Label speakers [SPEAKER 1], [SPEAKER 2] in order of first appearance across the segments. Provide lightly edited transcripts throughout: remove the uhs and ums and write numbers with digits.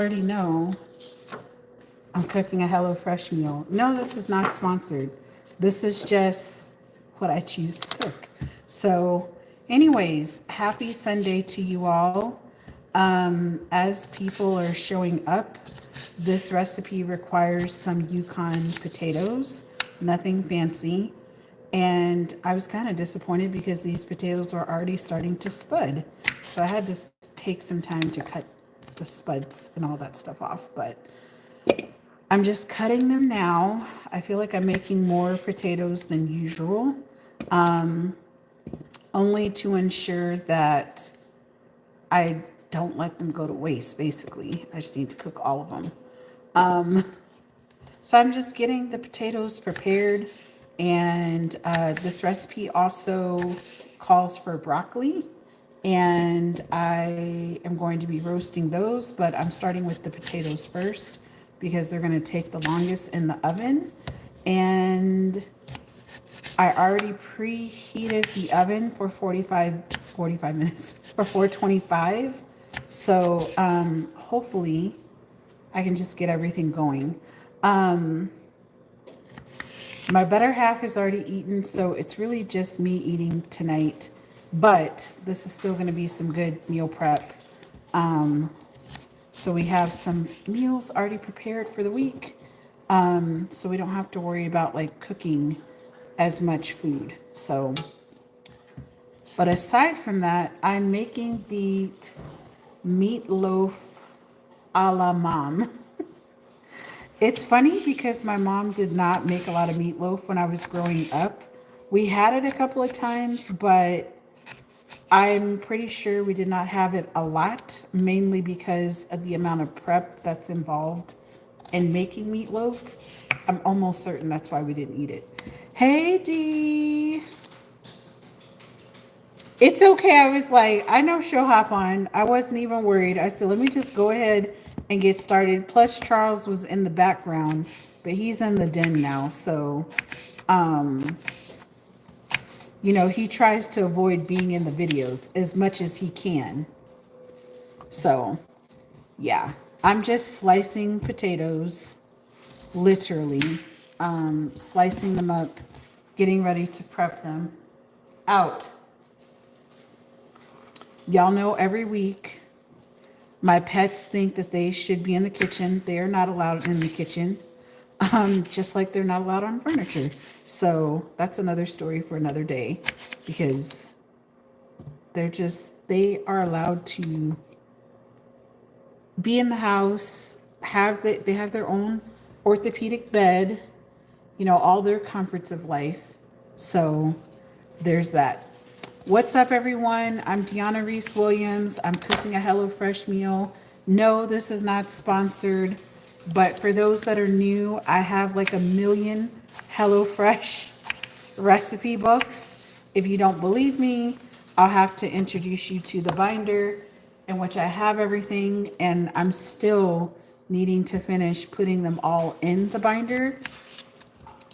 [SPEAKER 1] already know I'm cooking a HelloFresh meal. No, this is not sponsored. This is just what I choose to cook. So, anyways, happy Sunday to you all. As people are showing up, this recipe requires some Yukon potatoes, nothing fancy. And I was kind of disappointed because these potatoes were already starting to spud. So I had to take some time to cut the spuds and all that stuff off. But I'm just cutting them now. I feel like I'm making more potatoes than usual, only to ensure that I don't let them go to waste, basically. I just need to cook all of them. So I'm just getting the potatoes prepared. And this recipe also calls for broccoli. And I am going to be roasting those, but I'm starting with the potatoes first because they're going to take the longest in the oven. And I already preheated the oven for 45 minutes for 425. So hopefully I can just get everything going. My better half is already eaten, so it's really just me eating tonight. But this is still going to be some good meal prep. So we have some meals already prepared for the week. So we don't have to worry about like cooking as much food. So, but aside from that, I'm making the meatloaf a la mom. It's funny because my mom did not make a lot of meatloaf when I was growing up. We had it a couple of times, but I'm pretty sure we did not have it a lot, mainly because of the amount of prep that's involved in making meatloaf. I'm almost certain that's why we didn't eat it. Hey, Dee. It's okay. I was like, I know she'll hop on. I wasn't even worried. I said, let me just go ahead and get started. Plus, Charles was in the background, but he's in the den now. So, um, he tries to avoid being in the videos as much as he can. So, yeah, I'm just slicing potatoes, literally, slicing them up, getting ready to prep them out. Y'all know every week my pets think that they should be in the kitchen. They are not allowed in the kitchen, just like they're not allowed on furniture. So that's another story for another day because they are allowed to be in the house, they have their own orthopedic bed, all their comforts of life. So there's that. What's up, everyone? I'm Diona Reese Williams. I'm cooking a HelloFresh meal. No, this is not sponsored, but for those that are new, I have like a million HelloFresh recipe books. If you don't believe me, I'll have to introduce you to the binder in which I have everything, and I'm still needing to finish putting them all in the binder.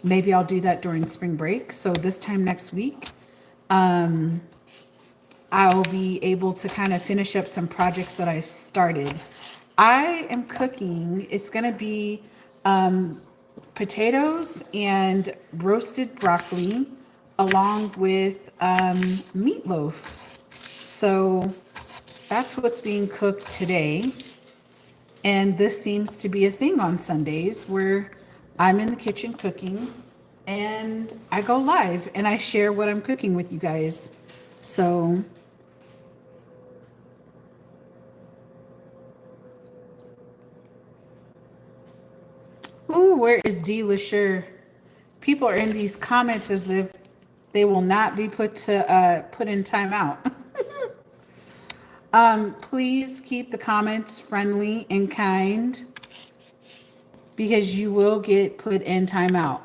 [SPEAKER 1] Maybe I'll do that during spring break. So this time next week, I'll be able to kind of finish up some projects that I started. I am cooking. It's going to be potatoes and roasted broccoli along with meatloaf. So that's what's being cooked today. And this seems to be a thing on Sundays where I'm in the kitchen cooking and I go live and I share what I'm cooking with you guys. So ooh, where is D. LaSure? People are in these comments as if they will not be put in timeout. Please keep the comments friendly and kind because you will get put in timeout.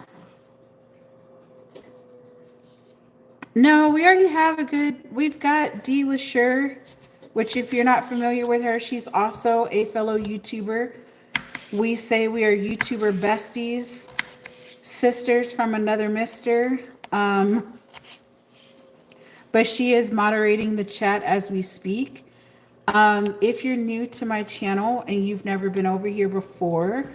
[SPEAKER 1] No, we already have we've got D. LaSure, which if you're not familiar with her, she's also a fellow YouTuber. We say we are YouTuber besties, sisters from another mister. But she is moderating the chat as we speak. If you're new to my channel and you've never been over here before,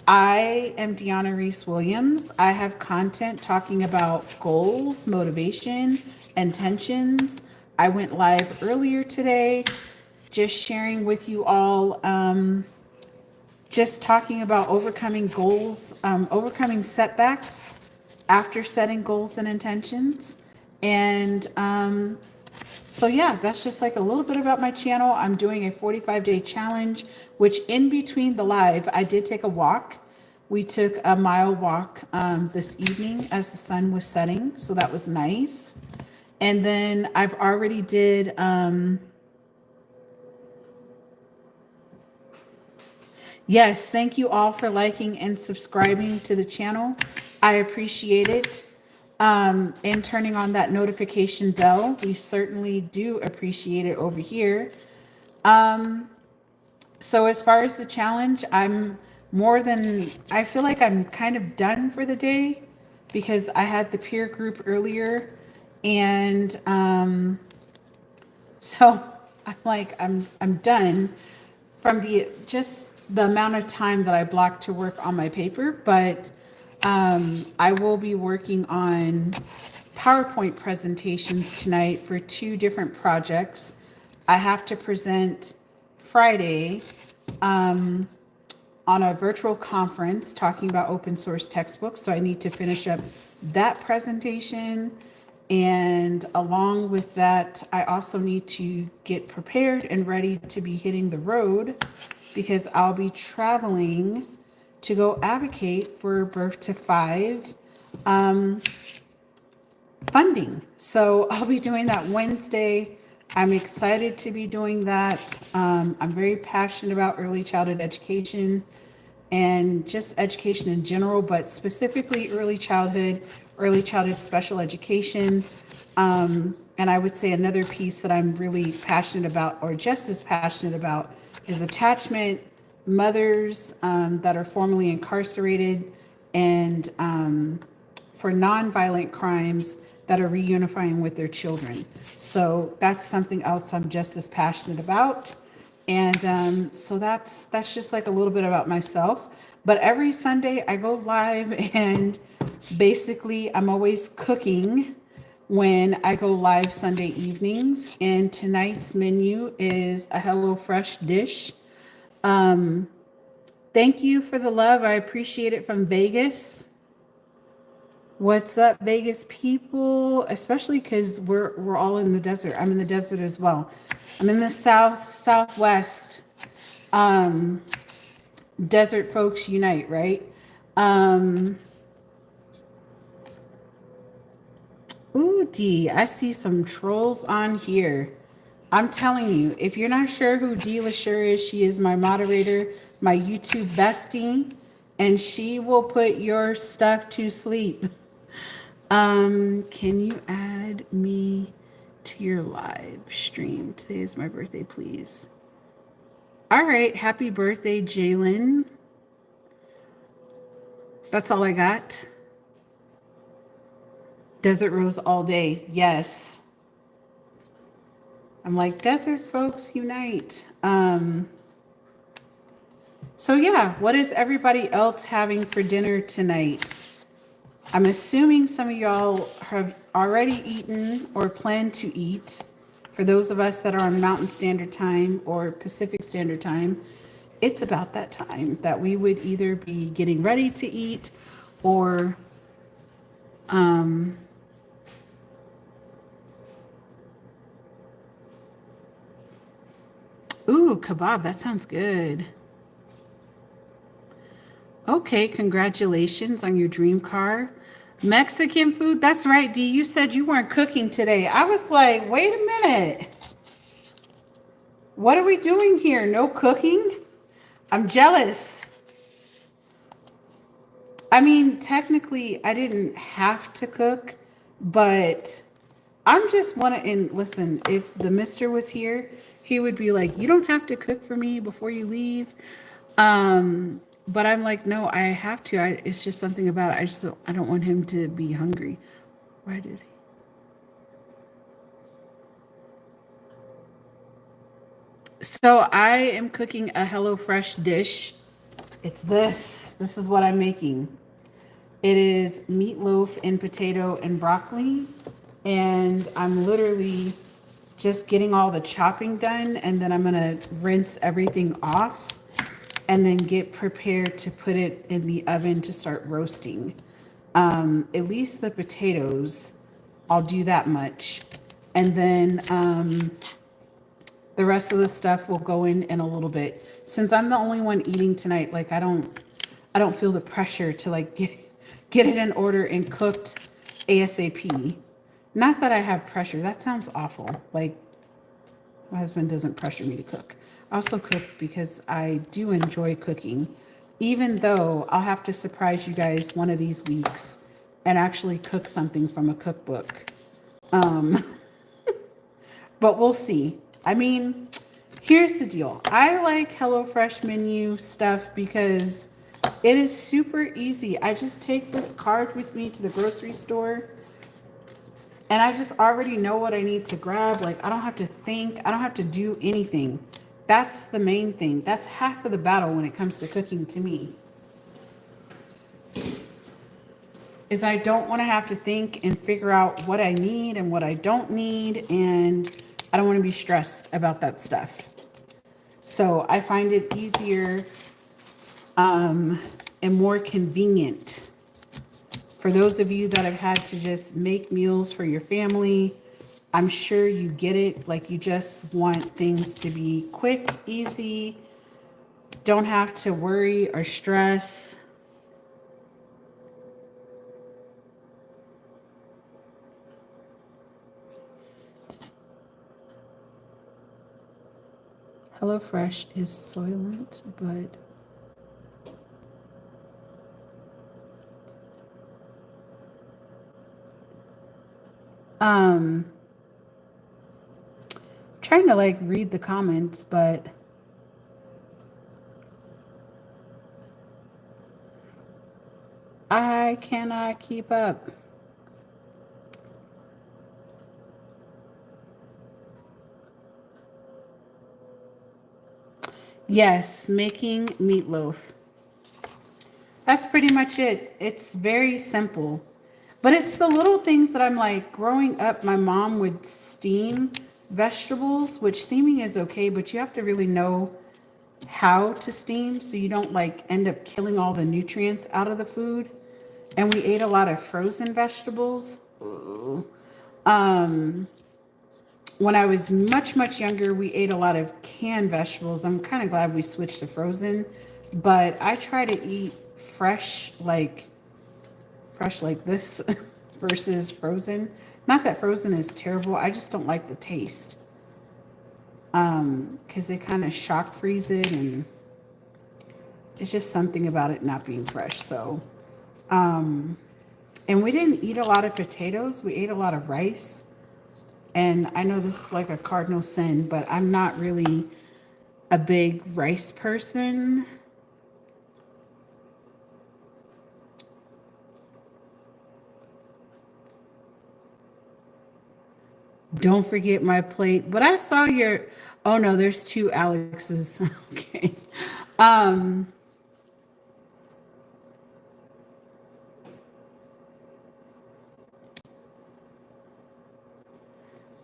[SPEAKER 1] I am Diona Reese Williams. I have content talking about goals, motivation, intentions. I went live earlier today, just sharing with you all, just talking about overcoming goals, overcoming setbacks after setting goals and intentions. And so yeah, that's just like a little bit about my channel. I'm doing a 45-day challenge, which in between the live, I did take a walk. We took a mile walk this evening as the sun was setting. So that was nice. And then I've already did, yes, thank you all for liking and subscribing to the channel. I appreciate it. And turning on that notification bell. We certainly do appreciate it over here. So as far as the challenge, I feel like I'm kind of done for the day because I had the peer group earlier. And so I'm done from just the amount of time that I blocked to work on my paper, but I will be working on PowerPoint presentations tonight for 2 different projects. I have to present Friday on a virtual conference talking about open source textbooks. So I need to finish up that presentation. And along with that, I also need to get prepared and ready to be hitting the road because I'll be traveling to go advocate for Birth to 5 funding. So I'll be doing that Wednesday. I'm excited to be doing that. I'm very passionate about early childhood education and just education in general, but specifically early childhood special education. And I would say another piece that I'm really passionate about, or just as passionate about, is attachment, mothers that are formerly incarcerated, and for nonviolent crimes that are reunifying with their children. So that's something else I'm just as passionate about. And so that's just like a little bit about myself. But every Sunday I go live, and basically I'm always cooking when I go live Sunday evenings. And tonight's menu is a HelloFresh dish. Thank you for the love. I appreciate it from Vegas. What's up, Vegas people? Especially because we're all in the desert. I'm in the desert as well. I'm in the southwest. Desert folks unite, right? Ooh, D, I see some trolls on here. I'm telling you, if you're not sure who Dee LaSure is, she is my moderator, my YouTube bestie, and she will put your stuff to sleep. Can you add me to your live stream? Today is my birthday, please. All right, happy birthday, Jalen. That's all I got. Desert Rose all day, yes. I'm like, desert folks unite. So yeah, what is everybody else having for dinner tonight? I'm assuming some of y'all have already eaten or plan to eat. For those of us that are on Mountain Standard Time or Pacific Standard Time, it's about that time that we would either be getting ready to eat or ooh, kebab, that sounds good. Okay, congratulations on your dream car. Mexican food, that's right, Dee. You said you weren't cooking today. I was like, wait a minute. What are we doing here? No cooking? I'm jealous. I mean, technically, I didn't have to cook, but I'm just and listen, if the mister was here, he would be like, you don't have to cook for me before you leave. But I'm like, no, I have to. It's just something about it. I don't want him to be hungry. Why did he? So I am cooking a HelloFresh dish. It's this. This is what I'm making. It is meatloaf and potato and broccoli. And I'm literally just getting all the chopping done. And then I'm going to rinse everything off and then get prepared to put it in the oven to start roasting. At least the potatoes, I'll do that much. And then the rest of the stuff will go in a little bit. Since I'm the only one eating tonight, like I don't feel the pressure to like get it in order and cooked ASAP. Not that I have pressure. That sounds awful. Like my husband doesn't pressure me to cook. I also cook because I do enjoy cooking, even though I'll have to surprise you guys one of these weeks and actually cook something from a cookbook. Um, but we'll see. I mean, here's the deal. I like HelloFresh menu stuff because it is super easy. I just take this card with me to the grocery store and I just already know what I need to grab. Like, I don't have to think, I don't have to do anything. That's the main thing. That's half of the battle when it comes to cooking to me. Is I don't want to have to think and figure out what I need and what I don't need, and I don't want to be stressed about that stuff. So I find it easier and more convenient for those of you that have had to just make meals for your family. I'm sure you get it. Like, you just want things to be quick, easy, don't have to worry or stress. HelloFresh is Soylent, but um trying to like read the comments, but I cannot keep up. Yes, making meatloaf. That's pretty much it. It's very simple. But it's the little things that I'm like, growing up, my mom would steam vegetables, which steaming is okay, but you have to really know how to steam so you don't like end up killing all the nutrients out of the food. And we ate a lot of frozen vegetables. Ooh. Um, when I was much, much younger, we ate a lot of canned vegetables. I'm kind of glad we switched to frozen, but I try to eat fresh like this versus frozen. Not that frozen is terrible. I just don't like the taste. Because they kind of shock freeze it and it's just something about it not being fresh. So, and we didn't eat a lot of potatoes. We ate a lot of rice. And I know this is like a cardinal sin, but I'm not really a big rice person. Don't forget my plate. But I saw your, oh no, there's two Alexes. Okay. Um,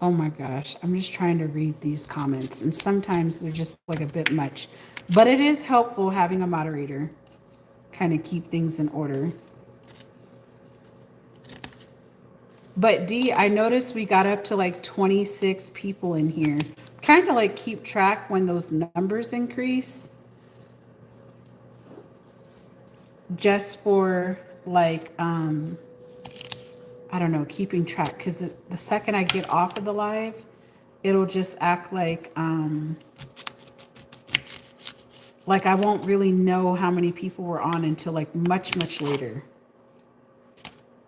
[SPEAKER 1] oh my gosh. I'm just trying to read these comments. And sometimes they're just like a bit much. But it is helpful having a moderator kind of keep things in order. But D, I noticed we got up to like 26 people in here. I'm trying to like keep track when those numbers increase, just for like I don't know, keeping track, because the second I get off of the live, it'll just act like I won't really know how many people were on until like much, much later.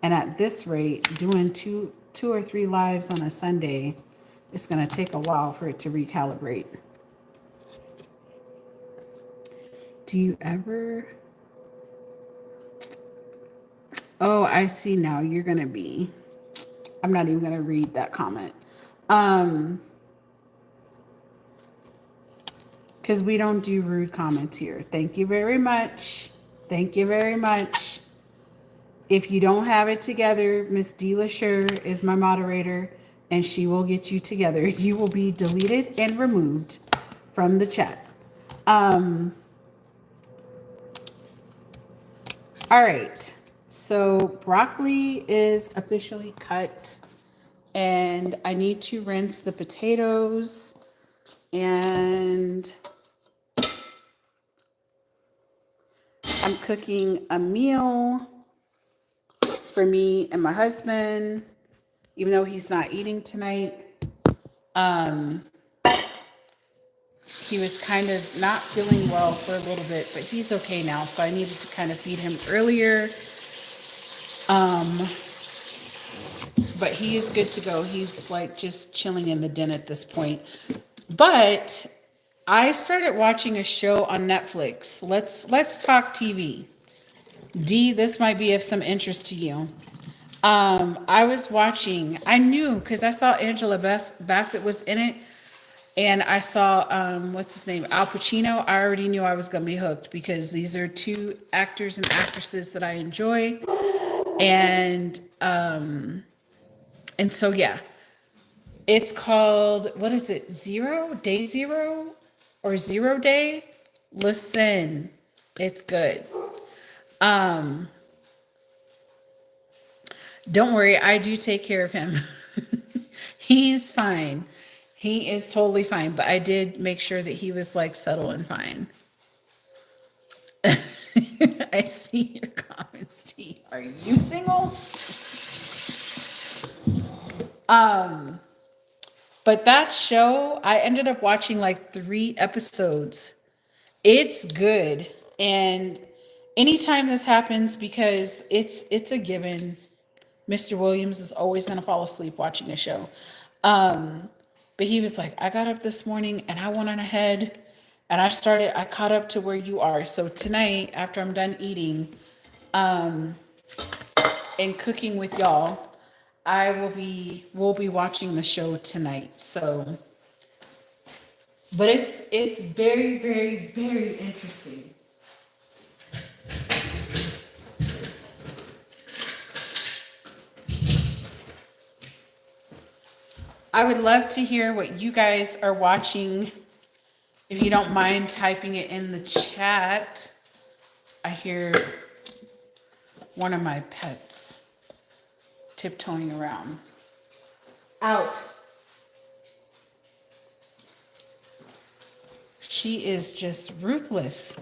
[SPEAKER 1] And at this rate, doing two or three lives on a Sunday, it's going to take a while for it to recalibrate. Do you ever? Oh, I see now. You're going to be. I'm not even going to read that comment. because we don't do rude comments here. Thank you very much. Thank you very much. If you don't have it together, Miss D. LaSure is my moderator, and she will get you together. You will be deleted and removed from the chat. All right. So broccoli is officially cut, and I need to rinse the potatoes, and I'm cooking a meal for me and my husband, even though he's not eating tonight. He was kind of not feeling well for a little bit, but he's okay now. So I needed to kind of feed him earlier. But he is good to go. He's like just chilling in the den at this point. But I started watching a show on Netflix. Let's talk TV. D, this might be of some interest to you. I was watching, I knew because I saw Angela Bassett was in it, and I saw what's his name, Al Pacino. I already knew I was gonna be hooked because these are two actors and actresses that I enjoy, and so yeah, it's called, what is it, Day Zero or Zero Day? Listen, it's good. Don't worry, I do take care of him. He's fine. He is totally fine, but I did make sure that he was like settled and fine. I see your comments, T. Are you single? But that show, I ended up watching like 3 episodes. It's good. And anytime this happens, because it's a given, Mr. Williams is always going to fall asleep watching a show. But he was like, I got up this morning and I went on ahead and I caught up to where you are. So tonight, after I'm done eating and cooking with y'all, we'll be watching the show tonight. So, but it's very, very, very interesting. I would love to hear what you guys are watching. If you don't mind typing it in the chat. I hear one of my pets tiptoeing around. Out. She is just ruthless.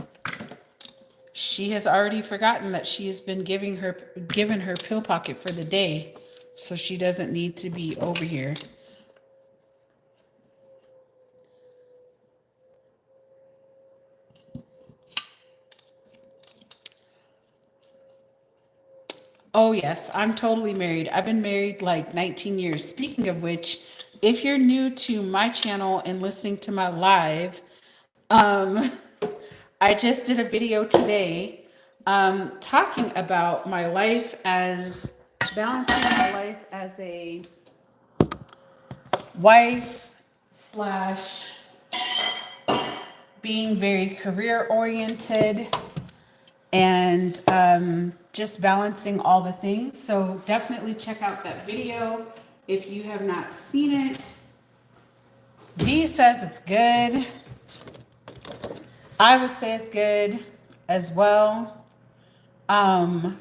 [SPEAKER 1] She has already forgotten that she has been given her pill pocket for the day, so she doesn't need to be over here. Oh, yes, I'm totally married. I've been married like 19 years. Speaking of which, if you're new to my channel and listening to my live, I just did a video today talking about my life as balancing my life as a wife slash being very career oriented and just balancing all the things. So definitely check out that video if you have not seen it. D says it's good. I would say it's good as well. But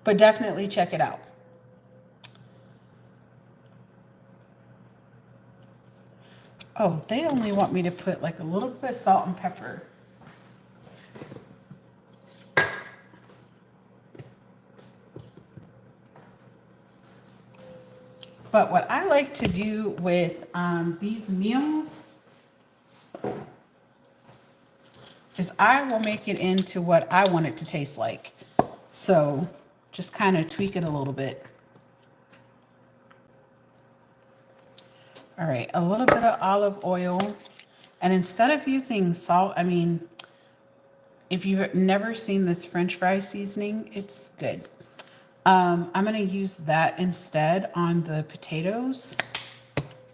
[SPEAKER 1] definitely check it out. Oh, they only want me to put like a little bit of salt and pepper. But what I like to do with these meals is I will make it into what I want it to taste like. So just kind of tweak it a little bit. All right, a little bit of olive oil. And instead of using salt, I mean, if you've never seen this French fry seasoning, it's good. I'm going to use that instead on the potatoes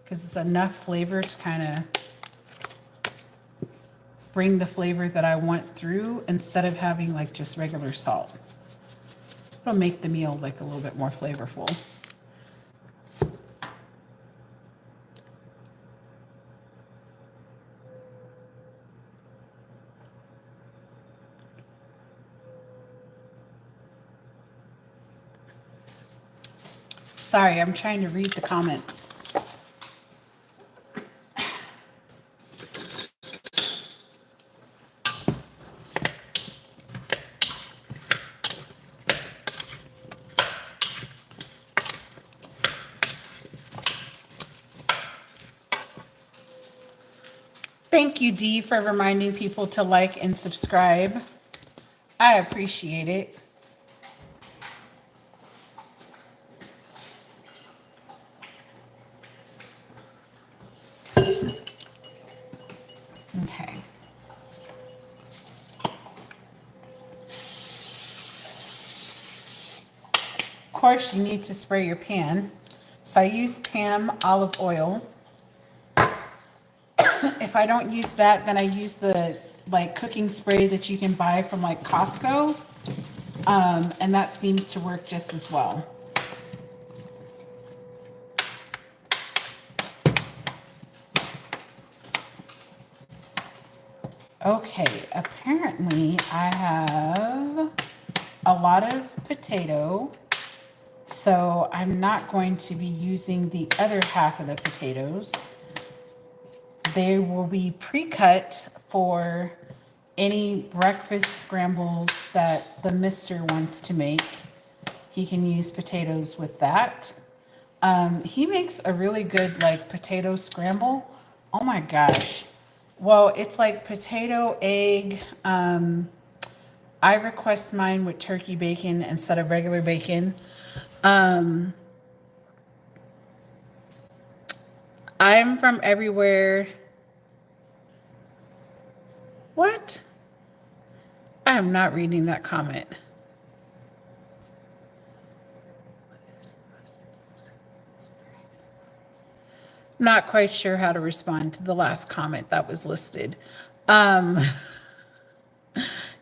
[SPEAKER 1] because it's enough flavor to kind of bring the flavor that I want through instead of having like just regular salt. It'll make the meal like a little bit more flavorful. Sorry, I'm trying to read the comments. Thank you, Dee, for reminding people to like and subscribe. I appreciate it. Okay. Of course, you need to spray your pan. So I use Pam olive oil. If I don't use that, then I use the like cooking spray that you can buy from like Costco. And that seems to work just as well. Okay, apparently I have a lot of potato, so I'm not going to be using the other half of the potatoes. They will be pre-cut for any breakfast scrambles that the mister wants to make. He can use potatoes with that. He makes a really good like potato scramble. Oh my gosh. Well, it's like potato, egg. I request mine with turkey bacon instead of regular bacon. I'm from everywhere. What? I am not reading that comment. Not quite sure how to respond to the last comment that was listed. Y'all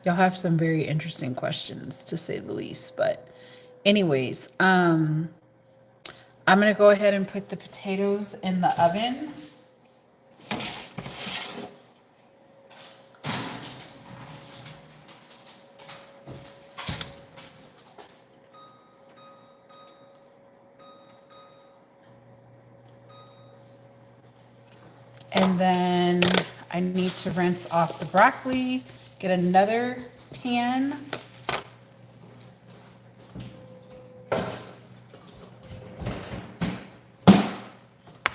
[SPEAKER 1] have some very interesting questions, to say the least. But anyways, I'm going to go ahead and put the potatoes in the oven. And then I need to rinse off the broccoli, get another pan.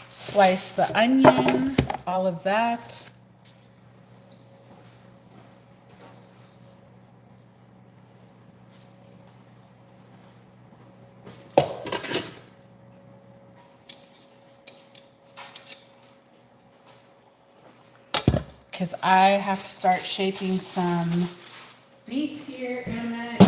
[SPEAKER 1] Slice the onion, all of that. Because I have to start shaping some beef here in a minute.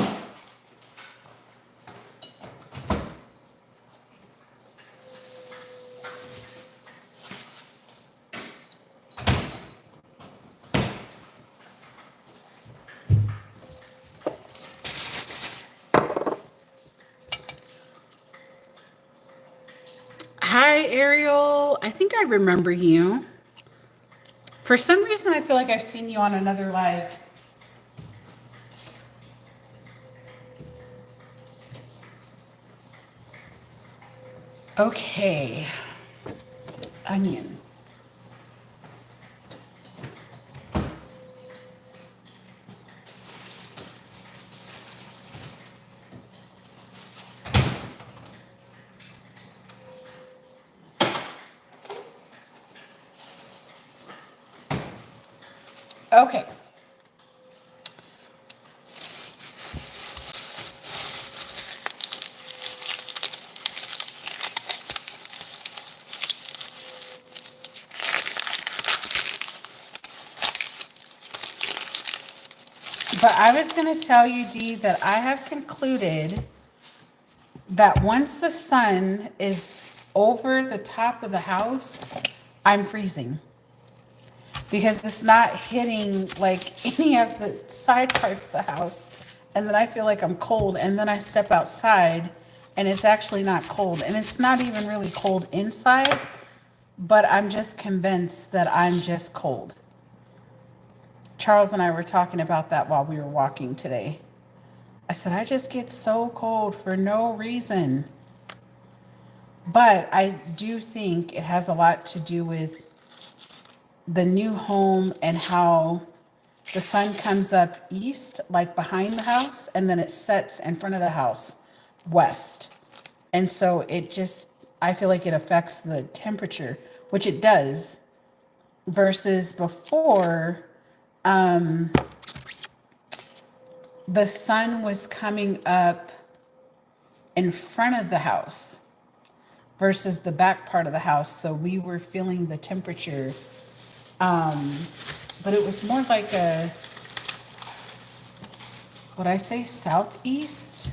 [SPEAKER 1] Hi, Ariel. I think I remember you. For some reason, I feel like I've seen you on another live. Okay. Onion. Okay. But I was going to tell you, Dee, that I have concluded that once the sun is over the top of the house, I'm freezing. because it's not hitting like any of the side parts of the house. And then I feel like I'm cold, and then I step outside and it's actually not cold, and it's not even really cold inside, but I'm just convinced that I'm just cold. Charles and I were talking about that while we were walking today. I said, I just get so cold for no reason. But I do think it has a lot to do with the new home and how the sun comes up east, like behind the house, and then it sets in front of the house west. And so it just, I feel like it affects the temperature, which it does, versus before, the sun was coming up in front of the house versus the back part of the house. So we were feeling the temperature, but it was more like a, would I say southeast?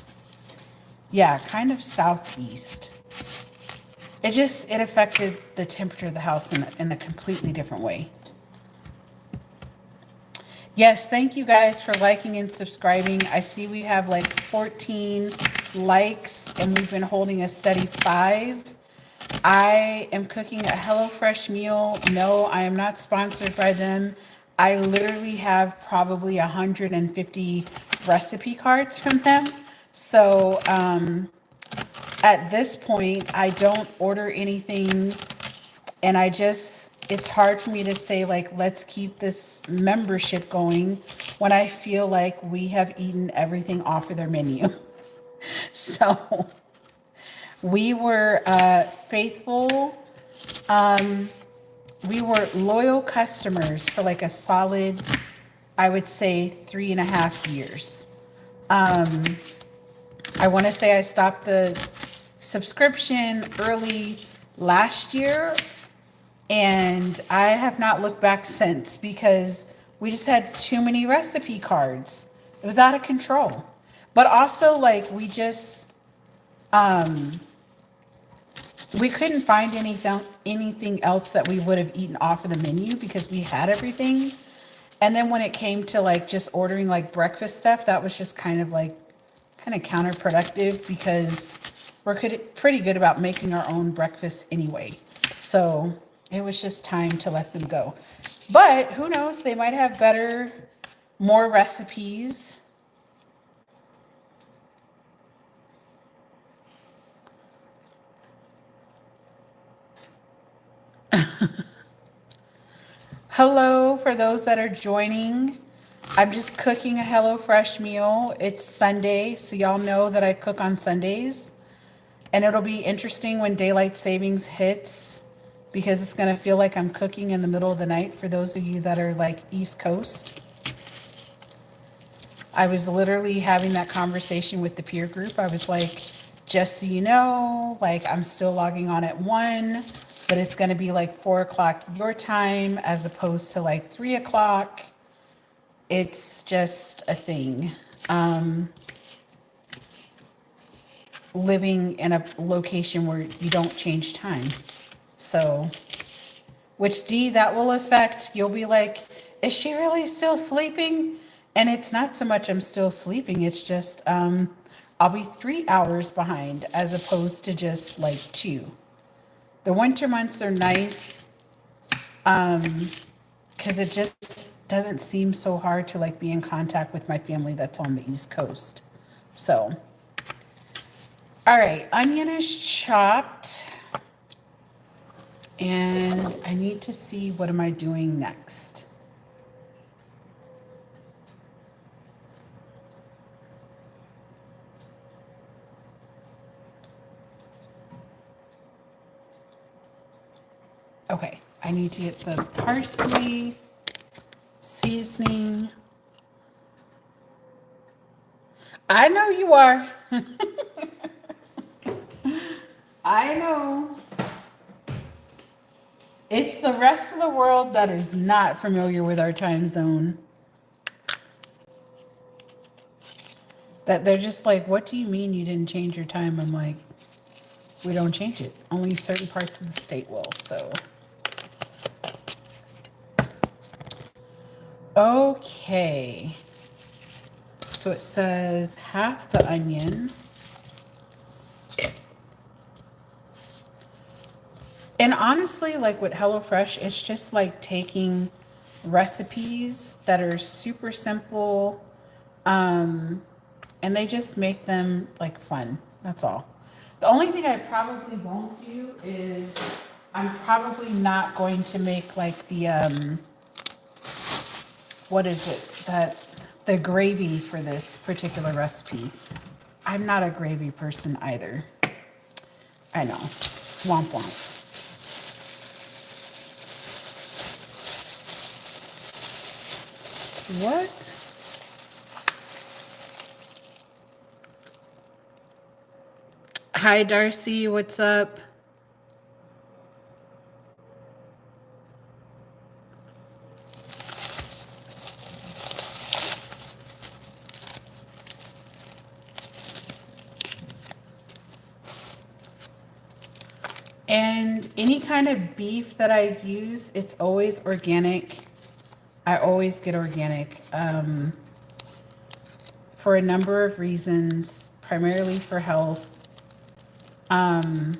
[SPEAKER 1] Yeah, kind of southeast. It affected the temperature of the house in a completely different way. Yes, thank you guys for liking and subscribing. I see we have like 14 likes and we've been holding a steady 5. I am cooking a HelloFresh meal. No, I am not sponsored by them. I literally have probably 150 recipe cards from them. So at this point, I don't order anything, and it's hard for me to say, like, let's keep this membership going when I feel like we have eaten everything off of their menu. So we were faithful. We were loyal customers for like a solid, I would say, 3.5 years. I want to say I stopped the subscription early last year, and I have not looked back since because we just had too many recipe cards. It was out of control. But also, like, we just, we couldn't find anything else that we would have eaten off of the menu because we had everything. And then when it came to like just ordering like breakfast stuff, that was just kind of counterproductive because we're pretty good about making our own breakfast anyway. So it was just time to let them go. But who knows? They might have better, more recipes. Hello, for those that are joining. I'm just cooking a HelloFresh meal. It's Sunday, so y'all know that I cook on Sundays. And it'll be interesting when daylight savings hits because it's going to feel like I'm cooking in the middle of the night for those of you that are like East Coast. I was literally having that conversation with the peer group. I was like, just so you know, like I'm still logging on at 1, but it's going to be like 4 o'clock your time as opposed to like 3 o'clock. It's just a thing. Living in a location where you don't change time. So, which that will affect, you'll be like, is she really still sleeping? And it's not so much I'm still sleeping, it's just I'll be 3 hours behind as opposed to just like 2. The winter months are nice because it just doesn't seem so hard to like be in contact with my family that's on the East Coast. So, all right, onion is chopped. And I need to see, what am I doing next? Okay, I need to get the parsley, seasoning. I know you are. I know. It's the rest of the world that is not familiar with our time zone. That they're just like, what do you mean you didn't change your time? I'm like, we don't change it. Only certain parts of the state will, so. Okay. So it says half the onion. And honestly, like with HelloFresh, it's just like taking recipes that are super simple, and they just make them like fun. That's all. The only thing I probably won't do is I'm probably not going to make like the what is it that the gravy for this particular recipe. I'm not a gravy person either. I know. Womp womp. What? Hi, Darcy. What's up? And any kind of beef that I use, it's always organic. I always get organic for a number of reasons, primarily for health. I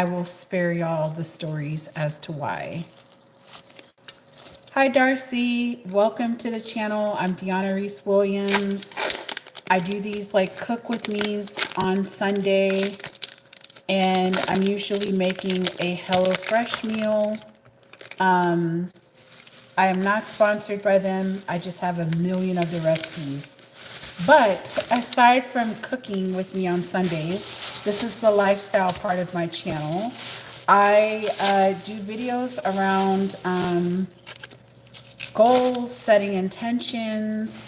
[SPEAKER 1] will spare y'all the stories as to why. Hi, Darcy. Welcome to the channel. I'm Diona Reese Williams. I do these like cook with me's on Sunday, and I'm usually making a HelloFresh meal. I am not sponsored by them. I just have a million of the recipes. But aside from cooking with me on Sundays, this is the lifestyle part of my channel. I do videos around goals, setting intentions.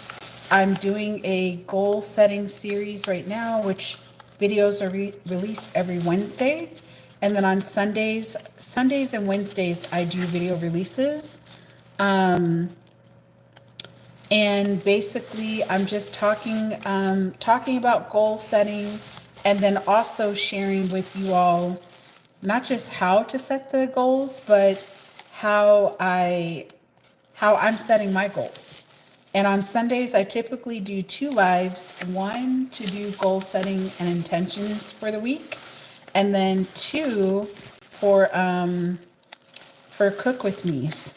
[SPEAKER 1] I'm doing a goal setting series right now, which videos are released every Wednesday. And then on Sundays and Wednesdays, I do video releases. And basically, I'm just talking about goal setting, and then also sharing with you all not just how to set the goals, but how I'm setting my goals. And on Sundays, I typically do 2 lives, one to do goal setting and intentions for the week, and then 2 for cook with me's.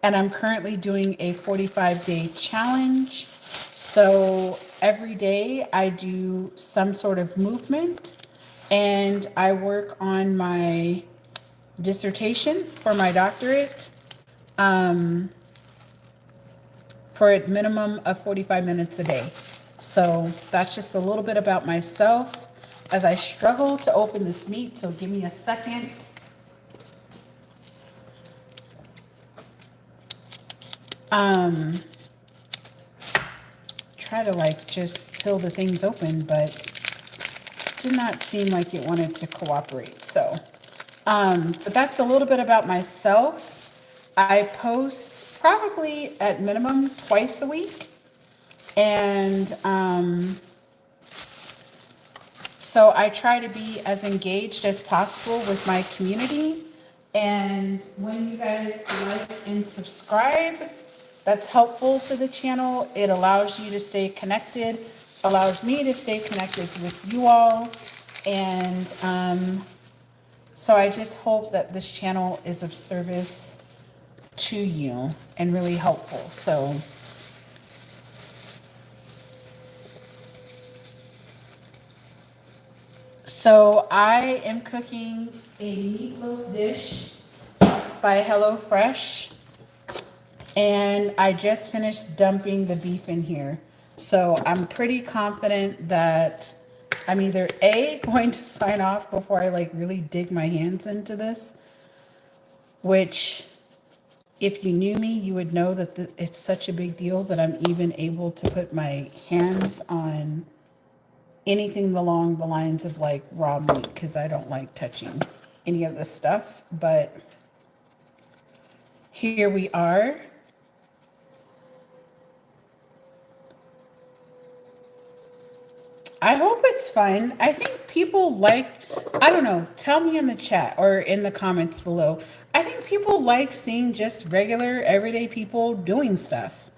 [SPEAKER 1] And I'm currently doing a 45-day challenge. So every day I do some sort of movement, and I work on my dissertation for my doctorate for a minimum of 45 minutes a day. So that's just a little bit about myself as I struggle to open this meat. So give me a second. Try to like just peel the things open, but did not seem like it wanted to cooperate. So, but that's a little bit about myself. I post probably at minimum twice a week. And so I try to be as engaged as possible with my community. And when you guys like and subscribe, that's helpful to the channel. It allows you to stay connected, allows me to stay connected with you all. And so I just hope that this channel is of service to you and really helpful. So I am cooking a meatloaf dish by HelloFresh, and I just finished dumping the beef in here. So I'm pretty confident that I'm either A, going to sign off before I like really dig my hands into this, which if you knew me, you would know that it's such a big deal that I'm even able to put my hands on anything along the lines of like raw meat, because I don't like touching any of this stuff. But here we are. I hope it's fun. I think people like, I don't know, tell me in the chat or in the comments below. I think think people like seeing just regular, everyday people doing stuff.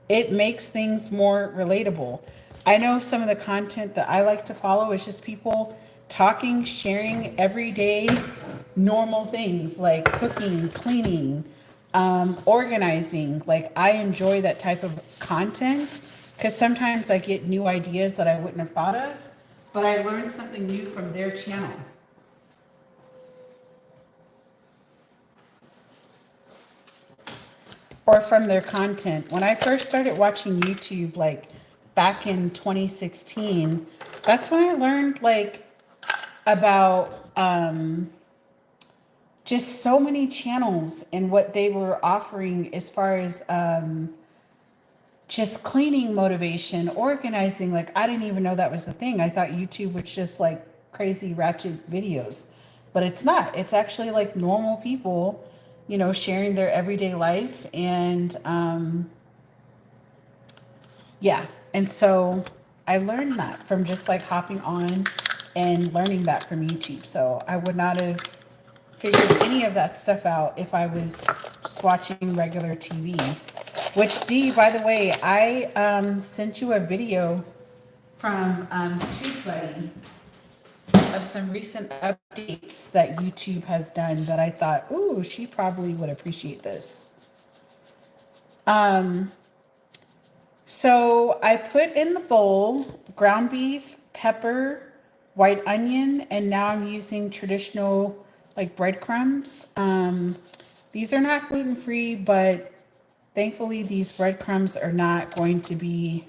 [SPEAKER 1] It makes things more relatable. I know some of the content that I like to follow is just people talking, sharing everyday normal things like cooking, cleaning, organizing. Like, I enjoy that type of content because sometimes I get new ideas that I wouldn't have thought of, but I learned something new from their channel. Or from their content. When I first started watching YouTube, like back in 2016, that's when I learned like about just so many channels and what they were offering as far as just cleaning motivation, organizing. Like, I didn't even know that was the thing. I thought YouTube was just like crazy ratchet videos, but it's not. It's actually like normal people, you know, sharing their everyday life. And yeah. And so I learned that from just like hopping on and learning that from YouTube. So I would not have figured any of that stuff out if I was just watching regular TV. Which, Dee, by the way, I sent you a video from TubeBuddy of some recent updates that YouTube has done that I thought, ooh, she probably would appreciate this. So I put in the bowl ground beef, pepper, white onion, and now I'm using traditional like breadcrumbs. These are not gluten-free, but thankfully these breadcrumbs are not going to be,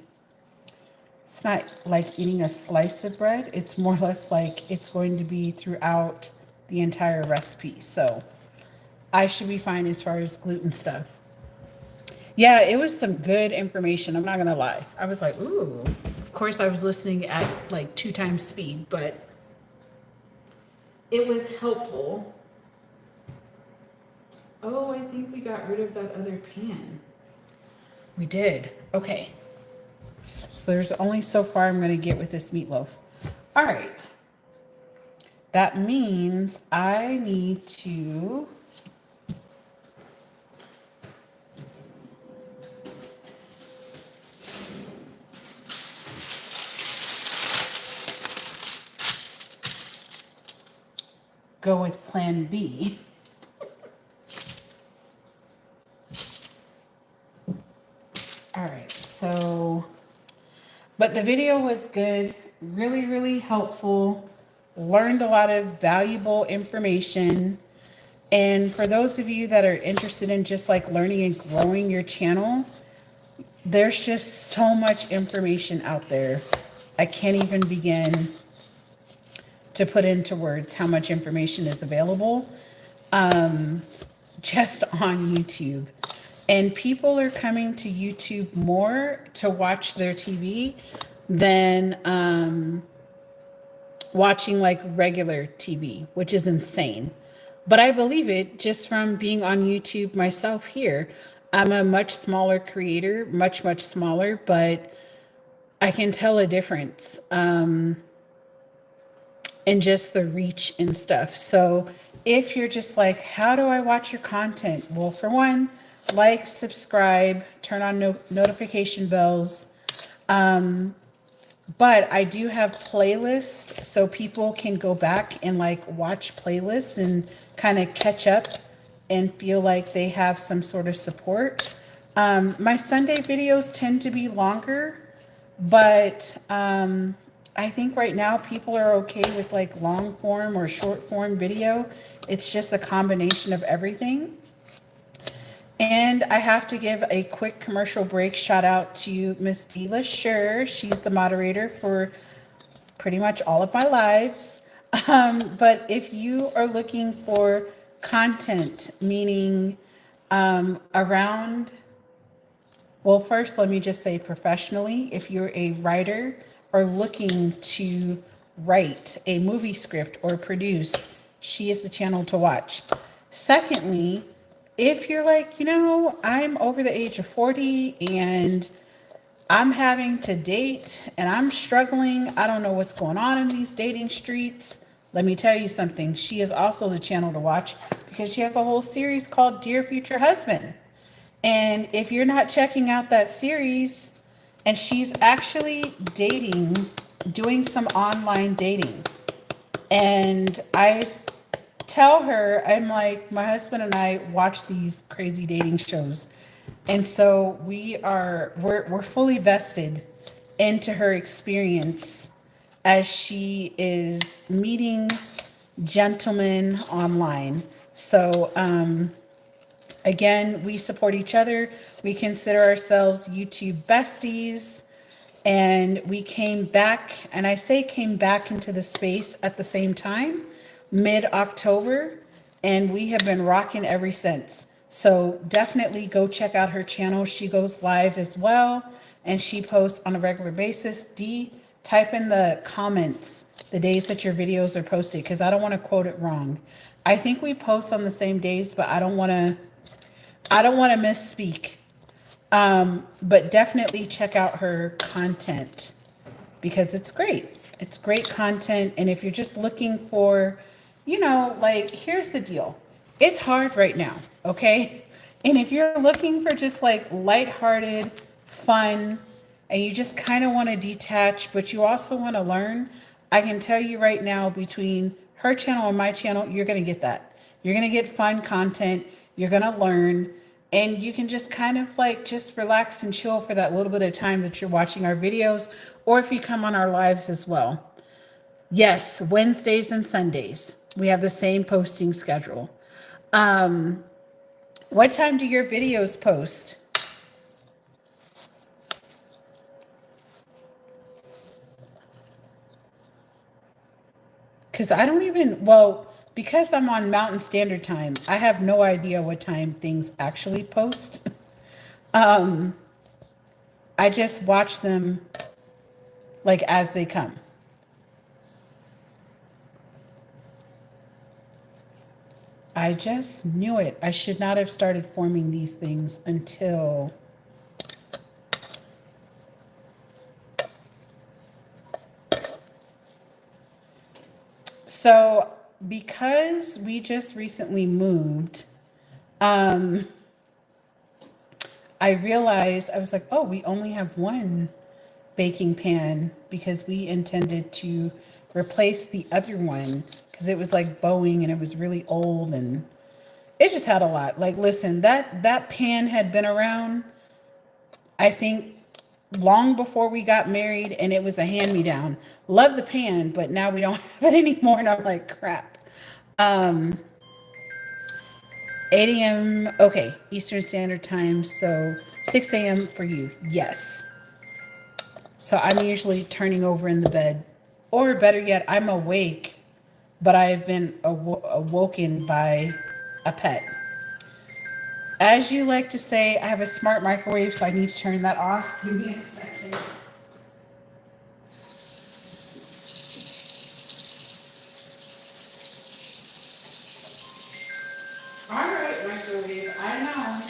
[SPEAKER 1] it's not like eating a slice of bread. It's more or less like it's going to be throughout the entire recipe. So I should be fine as far as gluten stuff. Yeah, it was some good information. I'm not going to lie. I was like, ooh, of course I was listening at like 2 times speed, but it was helpful. Oh, I think we got rid of that other pan. We did. Okay. So there's only so far I'm going to get with this meatloaf. All right. That means I need to go with plan B. All right, so, but the video was good, really, really helpful, learned a lot of valuable information. And for those of you that are interested in just like learning and growing your channel, there's just so much information out there. I can't even begin to put into words how much information is available just on YouTube. And people are coming to YouTube more to watch their TV than watching like regular TV, which is insane. But I believe it just from being on YouTube myself here. I'm a much smaller creator, much, much smaller, but I can tell a difference in just the reach and stuff. So if you're just like, how do I watch your content? Well, for one, like, subscribe, turn on notification bells. But I do have playlists so people can go back and like watch playlists and kind of catch up and feel like they have some sort of support. My Sunday videos tend to be longer, but I think right now people are okay with like long form or short form video. It's just a combination of everything. And I have to give a quick commercial break shout out to Miss Dila Sure. She's the moderator for pretty much all of my lives. But if you are looking for content, meaning around, well, first, let me just say professionally, if you're a writer or looking to write a movie script or produce, she is the channel to watch. Secondly, if you're like, you know, I'm over the age of 40 and I'm having to date and I'm struggling, I don't know what's going on in these dating streets, Let me tell you something. She is also the channel to watch because she has a whole series called Dear Future Husband. And if you're not checking out that series, and she's actually dating, doing some online dating. And I tell her, I'm like, my husband and I watch these crazy dating shows. And so we're fully vested into her experience as she is meeting gentlemen online. So again, we support each other. We consider ourselves YouTube besties. And we came back, and I say came back into the space at the same time, mid-October, and we have been rocking ever since. So definitely go check out her channel. She goes live as well, and she posts on a regular basis. D, type in the comments the days that your videos are posted, because I don't want to quote it wrong. I think we post on the same days, but I don't want to misspeak. But definitely check out her content because it's great. It's great content. And if you're just looking for, like, here's the deal. It's hard right now, okay? And if you're looking for just like lighthearted, fun, and you just kind of want to detach, but you also want to learn, I can tell you right now, between her channel and my channel, you're going to get that. You're going to get fun content. You're going to learn. And you can just kind of like just relax and chill for that little bit of time that you're watching our videos, or if you come on our lives as well. Yes, Wednesdays and Sundays. We have the same posting schedule. What time do your videos post? Because I don't even, because I'm on Mountain Standard Time, I have no idea what time things actually post. I just watch them like as they come. I just knew it. I should not have started forming these things until so because we just recently moved, I realized, I was like, oh, we only have one baking pan because we intended to replace the other one because it was like bowing and it was really old and it just had a lot. Like, listen, that pan had been around, I think, long before we got married, and it was a hand-me-down. Love the pan, but now we don't have it anymore, and I'm like, crap. 8 a.m. Okay, Eastern Standard Time, so 6 a.m. for you. Yes. So I'm usually turning over in the bed, or better yet, I'm awake, but I've been awoken by a pet. As you like to say, I have a smart microwave, so I need to turn that off. Give me a second. All right, microwave, I know.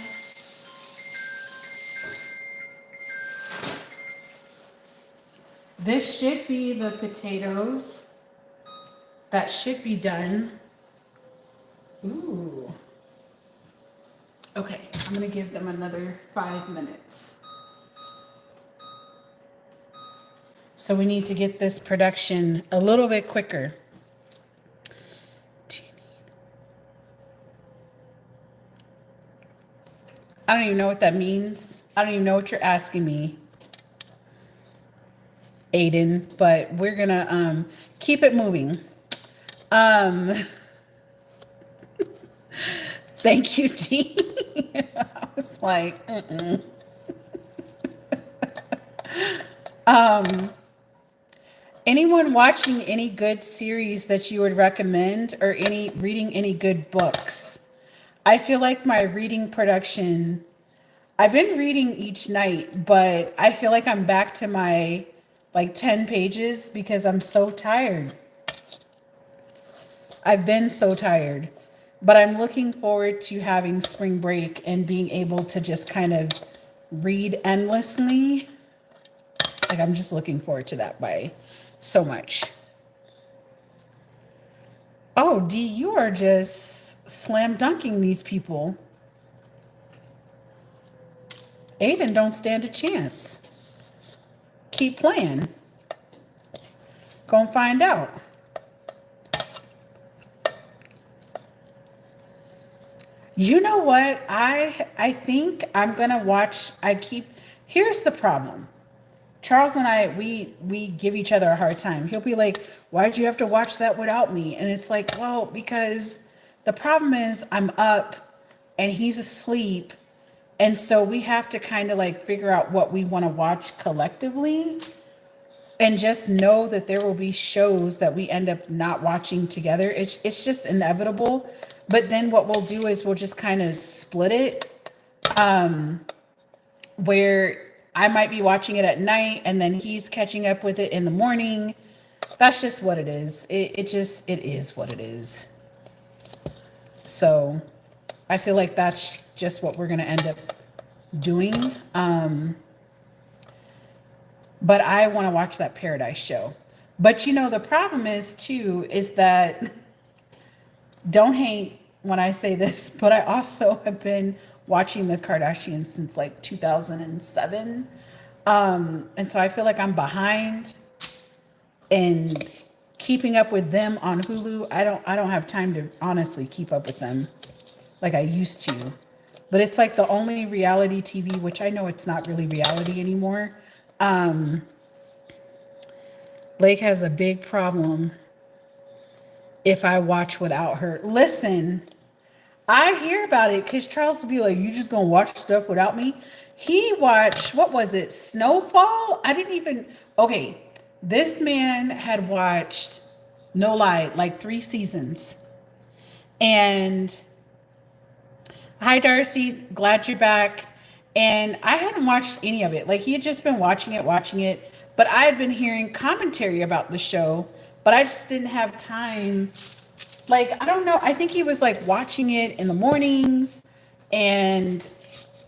[SPEAKER 1] This should be the potatoes. That should be done. Ooh. Okay, I'm gonna give them another 5 minutes. So we need to get this production a little bit quicker. I don't even know what that means. I don't even know what you're asking me, Aiden, but we're gonna keep it moving. Thank you, T. I was like, anyone watching any good series that you would recommend, or reading any good books? I feel like my reading production, I've been reading each night, but I feel like I'm back to my like 10 pages because I'm so tired. I've been so tired, but I'm looking forward to having spring break and being able to just kind of read endlessly. Like, I'm just looking forward to that by so much. Oh, D, you are just slam dunking these people. Aiden don't stand a chance. Keep playing. Gonna find out. You know what? I think I'm gonna watch. I keep. Here's the problem. Charles and I, we give each other a hard time. He'll be like, "Why'd you have to watch that without me?" And it's like, well, because the problem is I'm up and he's asleep, and so we have to kind of like figure out what we want to watch collectively, and just know that there will be shows that we end up not watching together. It's just inevitable. But then what we'll do is we'll just kind of split it, where I might be watching it at night and then he's catching up with it in the morning. That's just what it is. It is what it is. So I feel like that's just what we're gonna end up doing. But I want to watch that Paradise show. But you know, the problem is too, is that don't hate when I say this, but I also have been watching the Kardashians since like 2007. And so I feel like I'm behind in keeping up with them on Hulu. I don't have time to honestly keep up with them like I used to. But it's like the only reality TV, which I know it's not really reality anymore. Lake has a big problem if I watch without her. Listen, I hear about it because Charles would be like, "You just gonna watch stuff without me?" He watched, what was it, Snowfall? I didn't even, okay, this man had watched, no lie, like 3 seasons. And hi, Darcy, glad you're back. And I hadn't watched any of it. Like, he had just been watching it. But I had been hearing commentary about the show, but I just didn't have time. Like, I don't know. I think he was like watching it in the mornings, and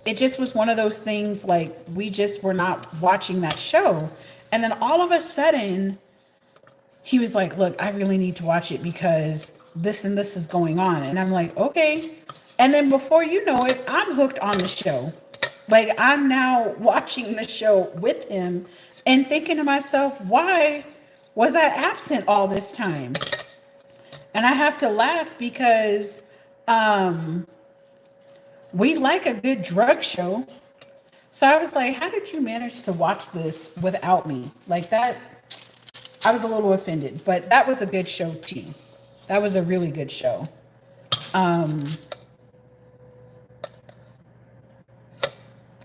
[SPEAKER 1] it just was one of those things, like, we just were not watching that show. And then all of a sudden, he was like, "Look, I really need to watch it because this and this is going on." And I'm like, "Okay." And then before you know it, I'm hooked on the show. Like, I'm now watching the show with him and thinking to myself, why was I absent all this time? And I have to laugh because we like a good drug show. So I was like, how did you manage to watch this without me? Like that, I was a little offended, but that was a good show too. That was a really good show.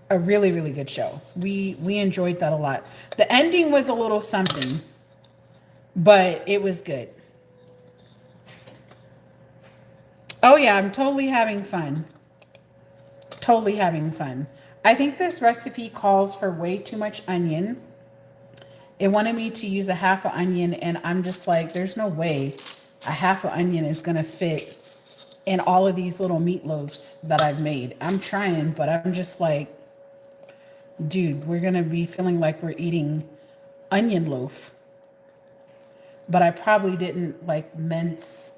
[SPEAKER 1] A really, really good show. We enjoyed that a lot. The ending was a little something, but it was good. Oh yeah, I'm totally having fun. Totally having fun. I think this recipe calls for way too much onion. It wanted me to use a half an onion, and I'm just like, there's no way a half an onion is gonna fit in all of these little meatloaves that I've made. I'm trying, but I'm just like, dude, we're gonna be feeling like we're eating onion loaf. But I probably didn't like mince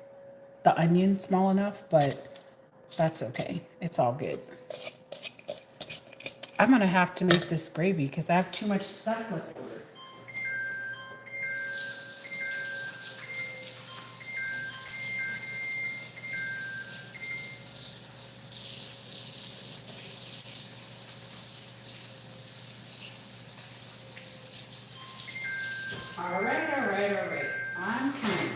[SPEAKER 1] the onion small enough, but that's okay. It's all good. I'm gonna have to make this gravy because I have too much stuff left over. All right. I'm coming.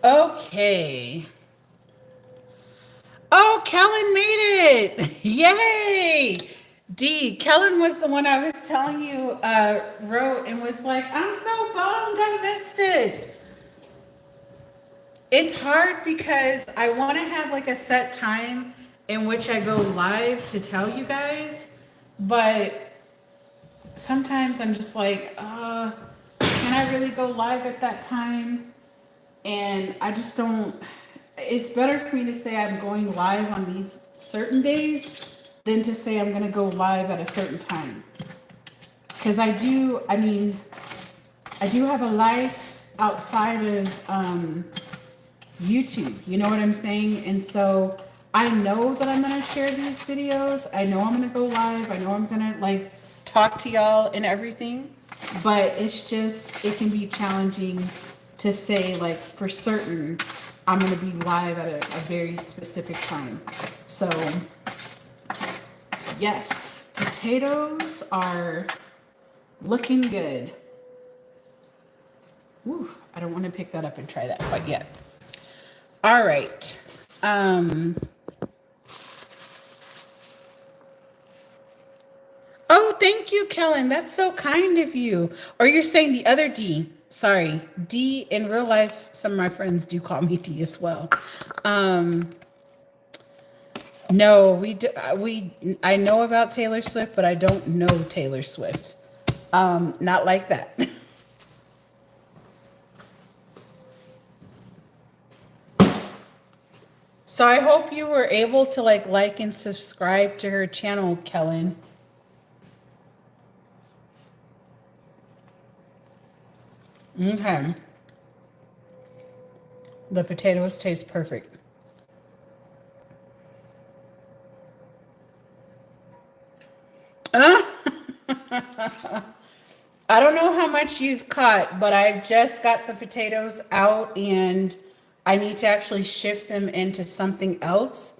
[SPEAKER 1] Okay. Oh, Kellen made it! Yay! D. Kellen was the one I was telling you wrote and was like, "I'm so bummed I missed it." It's hard because I want to have like a set time in which I go live to tell you guys, but sometimes I'm just like, can I really go live at that time? And I just don't. It's better for me to say I'm going live on these certain days than to say I'm going to go live at a certain time. Because I I do have a life outside of YouTube. You know what I'm saying? And so I know that I'm going to share these videos. I know I'm going to go live. I know I'm going to like talk to y'all and everything. But it's just, it can be challenging to say like for certain I'm going to be live at a very specific time. So yes, potatoes are looking good. Ooh, I don't want to pick that up and try that quite yet. All right. Oh, thank you, Kellen. That's so kind of you. Or you're saying the other D. Sorry, D. In real life, some of my friends do call me D as well. No, I know about Taylor Swift, but I don't know Taylor Swift. Not like that. So I hope you were able to like and subscribe to her channel, Kellen. Okay. The potatoes taste perfect. I don't know how much you've caught, but I've just got the potatoes out and I need to actually shift them into something else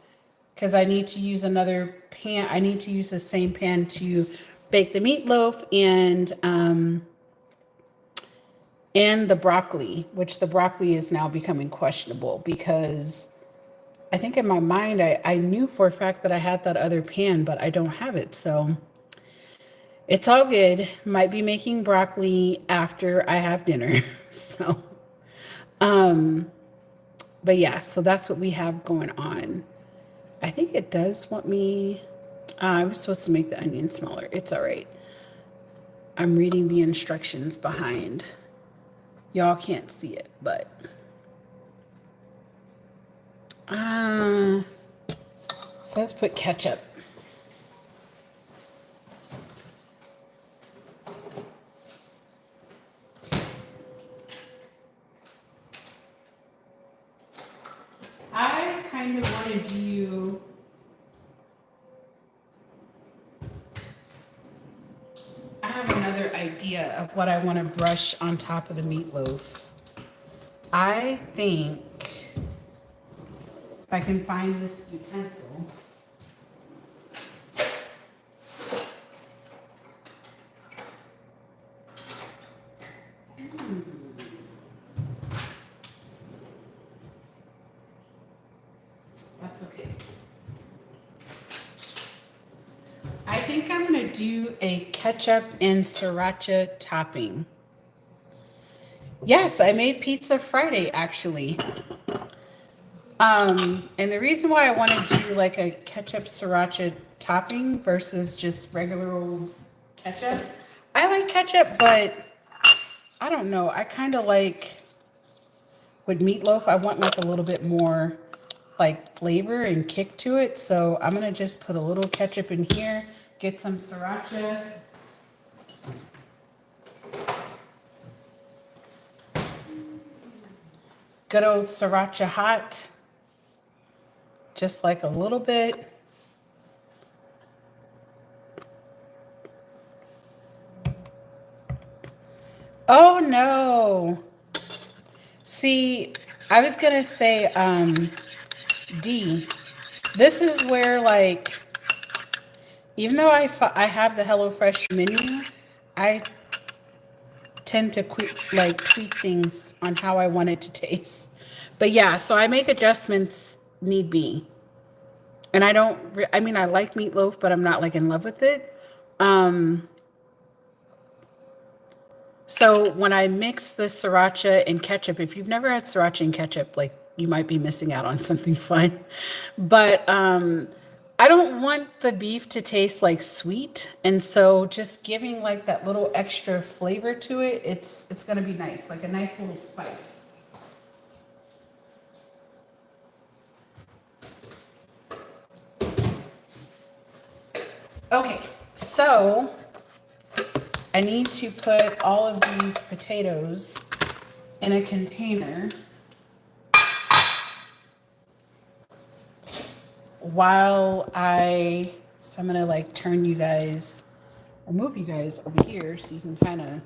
[SPEAKER 1] because I need to use another pan. I need to use the same pan to bake the meatloaf and the broccoli, which the broccoli is now becoming questionable because I think in my mind I knew for a fact that I had that other pan, but I don't have it. So it's all good. Might be making broccoli after I have dinner. So, but yeah, so that's what we have going on. I think it does want me, I was supposed to make the onion smaller. It's all right. I'm reading the instructions behind. Y'all can't see it, but so let's put ketchup. I kind of want to do I have another idea of what I want to brush on top of the meatloaf. I think if I can find this utensil. That's okay. I think I'm going to do a ketchup and sriracha topping. Yes, I made pizza Friday actually. And the reason why I want to do like a ketchup sriracha topping versus just regular old ketchup, I like ketchup, but I don't know. I kind of like with meatloaf, I want like a little bit more like flavor and kick to it. So I'm going to just put a little ketchup in here, get some sriracha. Good old sriracha hot. Just like a little bit. Oh no. See, I was gonna say, D, this is where like, even though I have the HelloFresh menu, I tend to tweak things on how I want it to taste. But yeah, so I make adjustments need be. And I like meatloaf, but I'm not like in love with it. So when I mix the sriracha and ketchup, if you've never had sriracha and ketchup, like you might be missing out on something fun. But I don't want the beef to taste like sweet. And so just giving like that little extra flavor to it, it's gonna be nice, like a nice little spice. Okay, so I need to put all of these potatoes in a container while so I'm gonna like turn you guys, or move you guys over here so you can kind of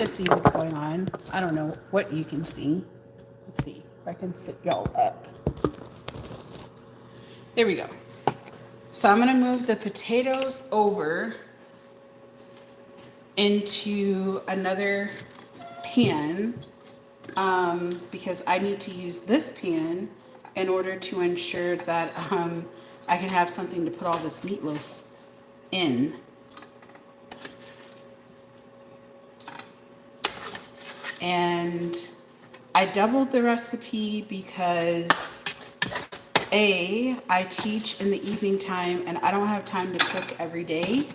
[SPEAKER 1] see what's going on. I don't know what you can see. Let's see if I can sit y'all up. There we go. So I'm gonna move the potatoes over into another pan because I need to use this pan in order to ensure that I can have something to put all this meatloaf in. And I doubled the recipe because I teach in the evening time and I don't have time to cook every day,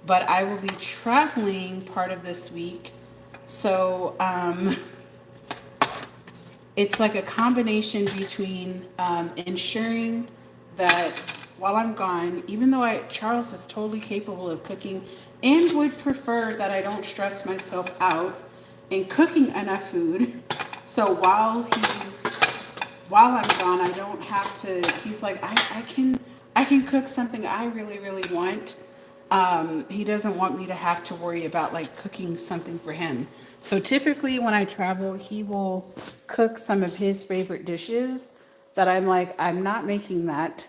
[SPEAKER 1] but I will be traveling part of this week. So it's like a combination between ensuring that while I'm gone, even though Charles is totally capable of cooking and would prefer that I don't stress myself out in cooking enough food. So while I'm gone, I don't have to, he's like, I can cook something I really, really want. He doesn't want me to have to worry about like cooking something for him. So typically when I travel, he will cook some of his favorite dishes that I'm like, I'm not making that.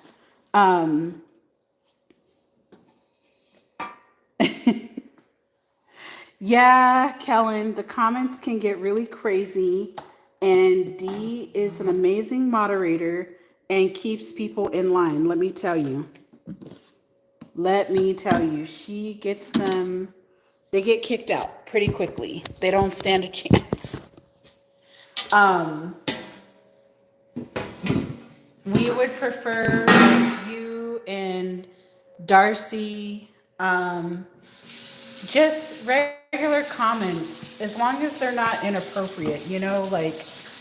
[SPEAKER 1] Yeah, Kellen, the comments can get really crazy, and Dee is an amazing moderator and keeps people in line. Let me tell you. She gets them, they get kicked out pretty quickly. They don't stand a chance. We would prefer you and Darcy, just regular comments, as long as they're not inappropriate, like,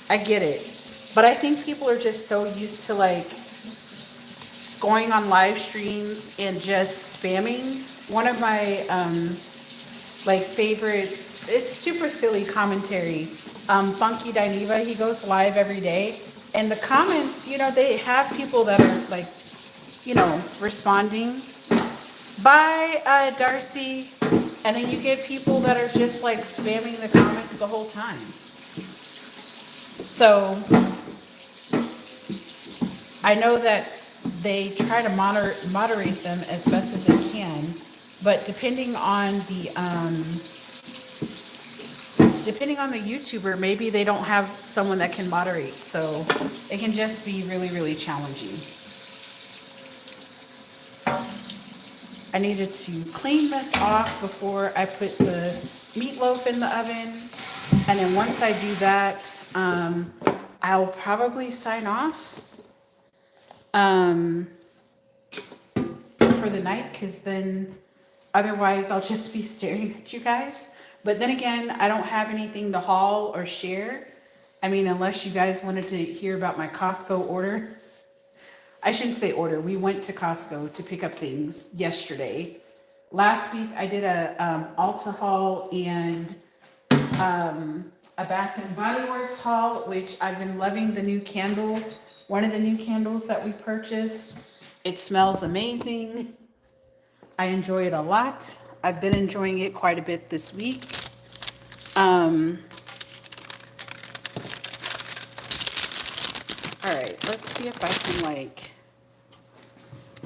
[SPEAKER 1] I get it. But I think people are just so used to like going on live streams and just spamming. One of my like favorite, it's super silly commentary, Funky Dineva, he goes live every day, and the comments, they have people that are like, responding. Bye, Darcy. And then you get people that are just like spamming the comments the whole time. So I know that they try to moderate them as best as they can, but depending on the YouTuber, maybe they don't have someone that can moderate, so it can just be really, really challenging. I needed to clean this off before I put the meatloaf in the oven. And then once I do that, I'll probably sign off for the night, because then otherwise I'll just be staring at you guys. But then again, I don't have anything to haul or share. I mean, unless you guys wanted to hear about my Costco order. I shouldn't say order. We went to Costco to pick up things yesterday. Last week I did a Ulta haul and a Bath and Body Works haul, which I've been loving the new candle. One of the new candles that we purchased. It smells amazing. I enjoy it a lot. I've been enjoying it quite a bit this week. All right, let's see if I can like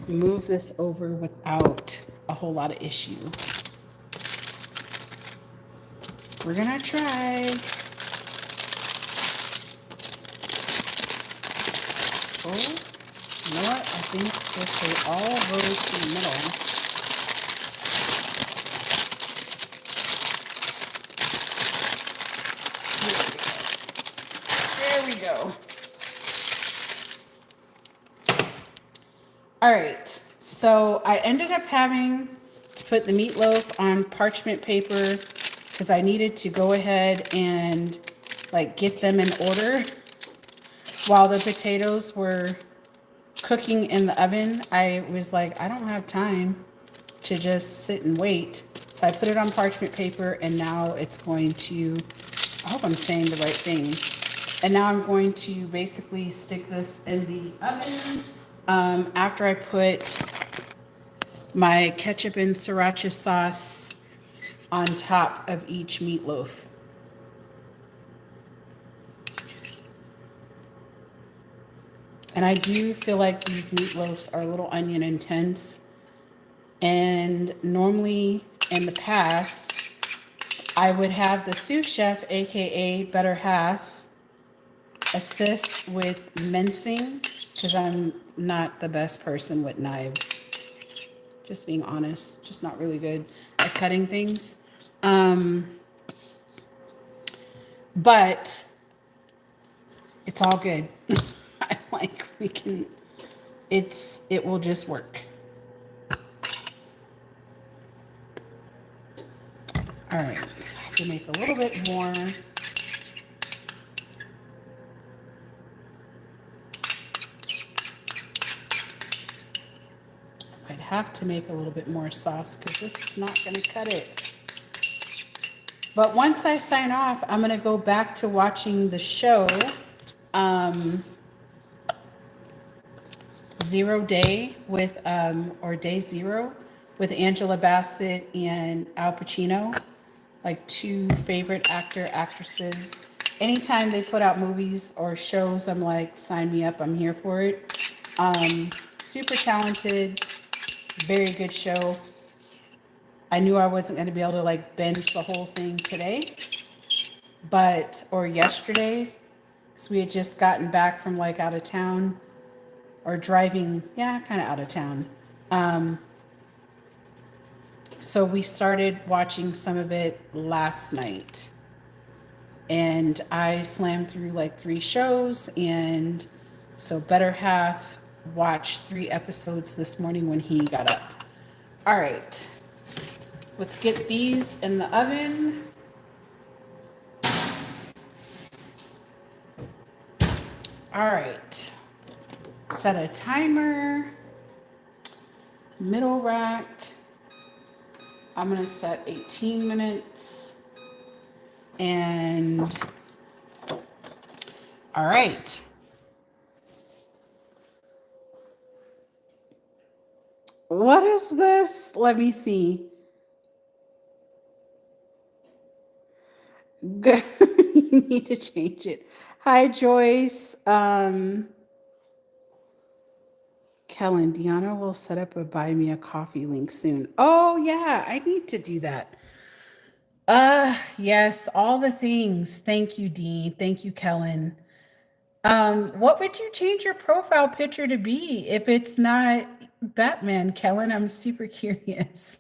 [SPEAKER 1] move this over without a whole lot of issue. We're gonna try. Oh, you know what? I think if they all go to the middle. There we go. All right, so I ended up having to put the meatloaf on parchment paper because I needed to go ahead and like get them in order while the potatoes were cooking in the oven. I was like, I don't have time to just sit and wait. So I put it on parchment paper, and now it's going to, I hope I'm saying the right thing. And now I'm going to basically stick this in the oven after I put my ketchup and sriracha sauce on top of each meatloaf. And I do feel like these meatloafs are a little onion intense. And normally in the past, I would have the sous chef, aka better half, assist with mincing because I'm not the best person with knives. Just being honest, just not really good at cutting things. But it's all good. I'm like, it will just work. All right, I have to make a little bit more. I'd have to make a little bit more sauce because this is not going to cut it. But once I sign off, I'm going to go back to watching the show, Zero Day with, or Day Zero with Angela Bassett and Al Pacino, like two favorite actresses. Anytime they put out movies or shows, I'm like, sign me up, I'm here for it. Super talented, very good show. I knew I wasn't going to be able to like binge the whole thing today, or yesterday, because we had just gotten back from like out of town or driving, kind of out of town. So we started watching some of it last night, and I slammed through like 3 shows, and so better half watched 3 episodes this morning when he got up. All right, let's get these in the oven. All right, set a timer, middle rack. I'm gonna set 18 minutes. And all right. What is this? Let me see. Good. You need to change it. Hi, Joyce. Kellen, Diona will set up a buy me a coffee link soon. Oh yeah, I need to do that. Yes, all the things. Thank you, Dean. Thank you, Kellen. What would you change your profile picture to be if it's not Batman, Kellen? I'm super curious.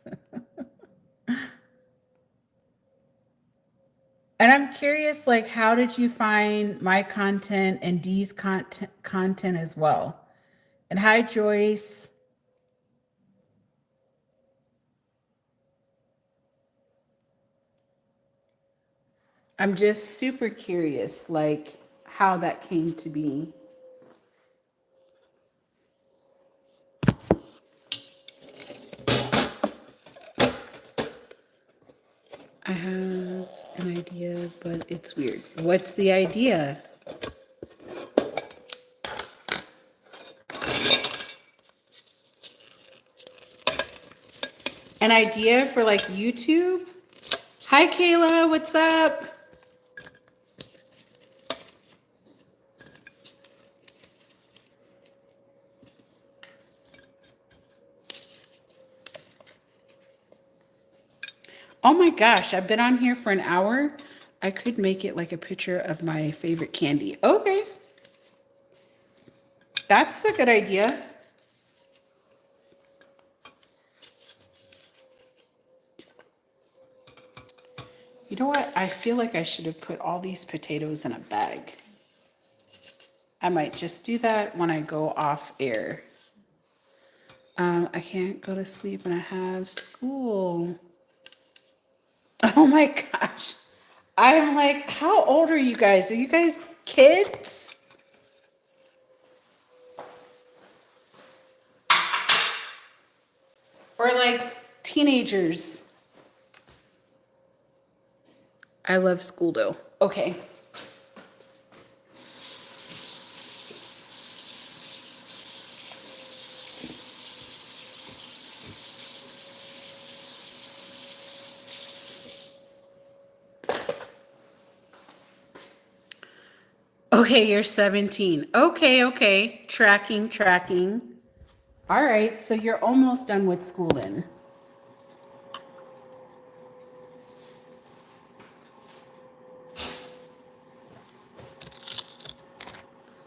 [SPEAKER 1] And I'm curious, like, how did you find my content and Dee's content as well? And hi, Joyce. I'm just super curious, like, how that came to be. I have an idea, but it's weird. What's the idea? An idea for like YouTube? Hi, Kayla. What's up? Oh my gosh, I've been on here for an hour. I could make it like a picture of my favorite candy. Okay. That's a good idea. You know what? I feel like I should have put all these potatoes in a bag. I might just do that when I go off air. I can't go to sleep and I have school. Oh my gosh. I'm like, how old are you guys? Are you guys kids? Or like Teenagers. I love school dough. Okay. Okay, you're 17. Okay. Tracking. All right, so you're almost done with school then.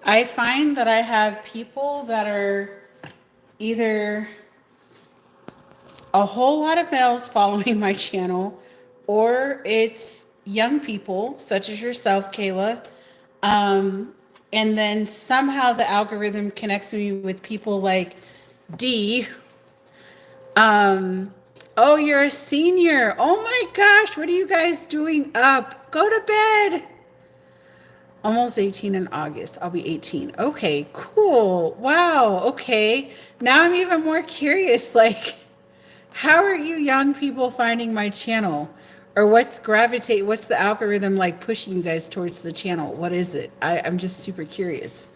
[SPEAKER 1] I find that I have people that are either a whole lot of males following my channel, or it's young people such as yourself, Kayla. And then somehow the algorithm connects me with people like D. Oh, you're a senior. Oh my gosh, what are you guys doing up? Go to bed. Almost 18 in August. I'll be 18. Okay, cool. Wow. Okay. Now I'm even more curious. Like, how are you young people finding my channel? Or what's the algorithm like pushing you guys towards the channel? What is it? I'm just super curious.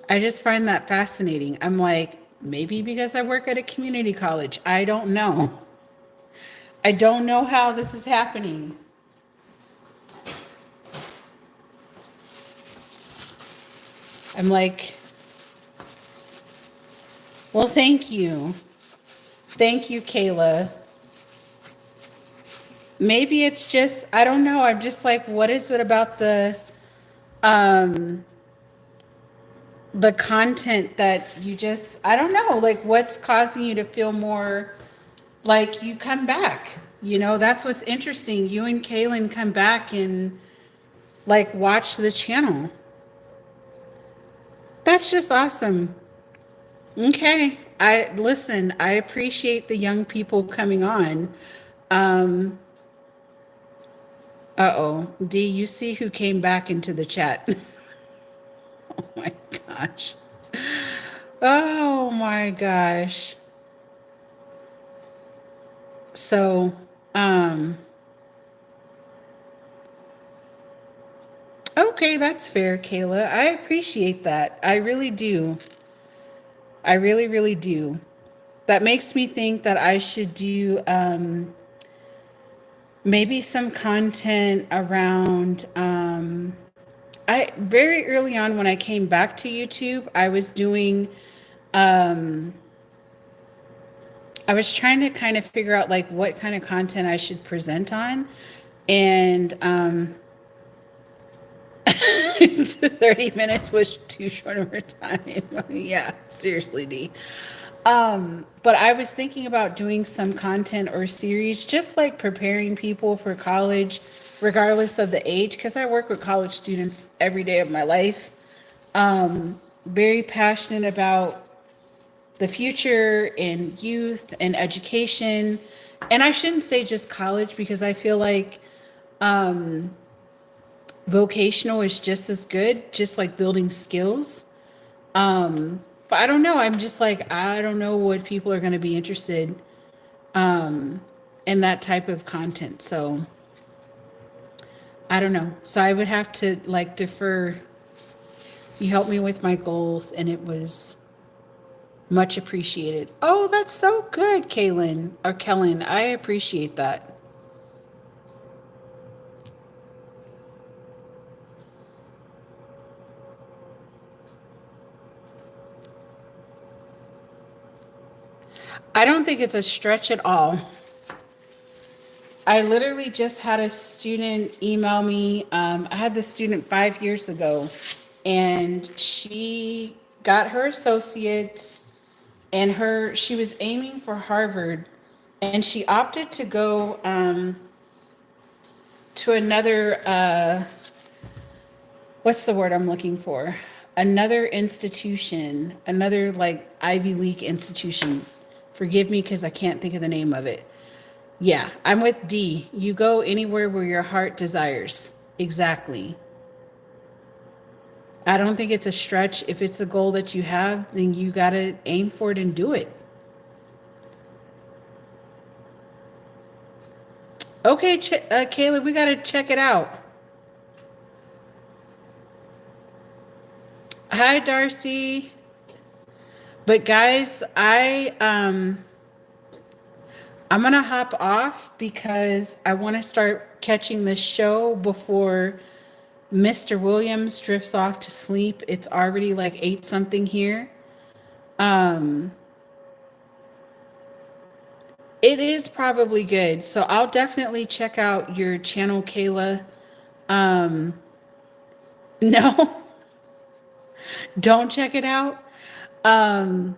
[SPEAKER 1] I just find that fascinating. I'm like, maybe because I work at a community college. I don't know. I don't know how this is happening. I'm like, well, thank you. Thank you, Kayla. Maybe it's just, I don't know. I'm just like, what is it about the content that you just, I don't know, like what's causing you to feel more like you come back? You know, that's what's interesting. You and Kaylin come back and like watch the channel. That's just awesome. Okay. I appreciate the young people coming on. Uh-oh. D, you see who came back into the chat. Oh my gosh. Oh my gosh. So, okay, that's fair, Kayla. I appreciate that. I really do. I really, really do. That makes me think that I should do maybe some content around I very early on when I came back to YouTube, I was doing I was trying to kind of figure out like what kind of content I should present on. And 30 minutes was too short of a time. Yeah, seriously, D. But I was thinking about doing some content or series, just like preparing people for college, regardless of the age, because I work with college students every day of my life. Very passionate about the future and youth and education. And I shouldn't say just college, because I feel like vocational is just as good, just like building skills. But I don't know. I'm just like, I don't know what people are going to be interested in that type of content. So I don't know. So I would have to like defer. You helped me with my goals, and it was much appreciated. Oh, that's so good, Kaylin or Kellen. I appreciate that. I don't think it's a stretch at all. I literally just had a student email me. I had this student 5 years ago, and she got her associates, and she was aiming for Harvard, and she opted to go to another, what's the word I'm looking for? Another institution, another like Ivy League institution. Forgive me because I can't think of the name of it. Yeah, I'm with D. You go anywhere where your heart desires. Exactly. I don't think it's a stretch. If it's a goal that you have, then you got to aim for it and do it. Okay, Kayla, we got to check it out. Hi, Darcy. But guys, I'm going to hop off because I want to start catching the show before Mr. Williams drifts off to sleep. It's already like 8 something here. Um it is probably good. So I'll definitely check out your channel, Kayla. Um no, don't check it out. Um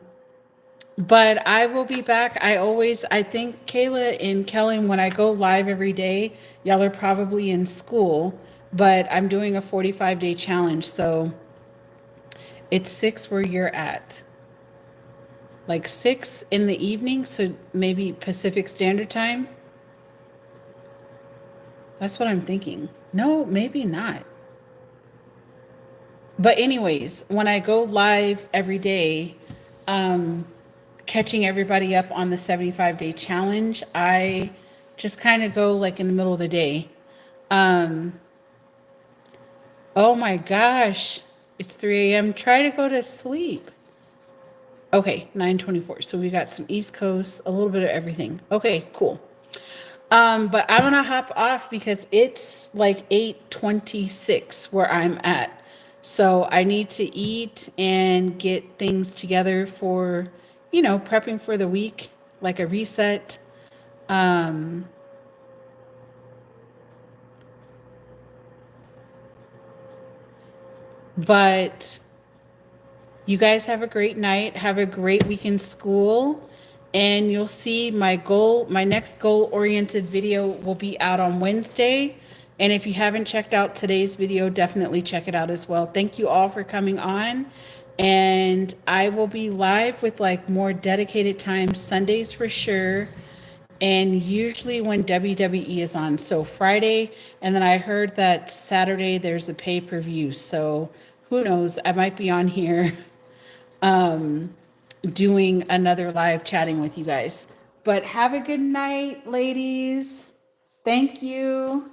[SPEAKER 1] but I will be back. I think Kayla and Kellen, when I go live every day, y'all are probably in school, but I'm doing a 45-day challenge. So it's 6 where you're at. Like 6 in the evening. So maybe Pacific Standard Time. That's what I'm thinking. No, maybe not. But anyways, when I go live every day, um, catching everybody up on the 75-day challenge, I just kind of go like in the middle of the day. Um, oh my gosh, it's 3 a.m. Try to go to sleep. Okay, 9:24. So we got some East Coast, a little bit of everything. Okay, cool. But I'm gonna hop off because it's like 8:26 where I'm at. So I need to eat and get things together for, prepping for the week, like a reset. Um, but you guys have a great night. Have a great week in school. And you'll see my next goal oriented video will be out on Wednesday. And if you haven't checked out today's video, definitely check it out as well. Thank you all for coming on. And I will be live with like more dedicated time Sundays for sure. And usually when WWE is on. So Friday. And then I heard that Saturday there's a pay-per-view. So who knows? I might be on here doing another live chatting with you guys. But have a good night, ladies. Thank you.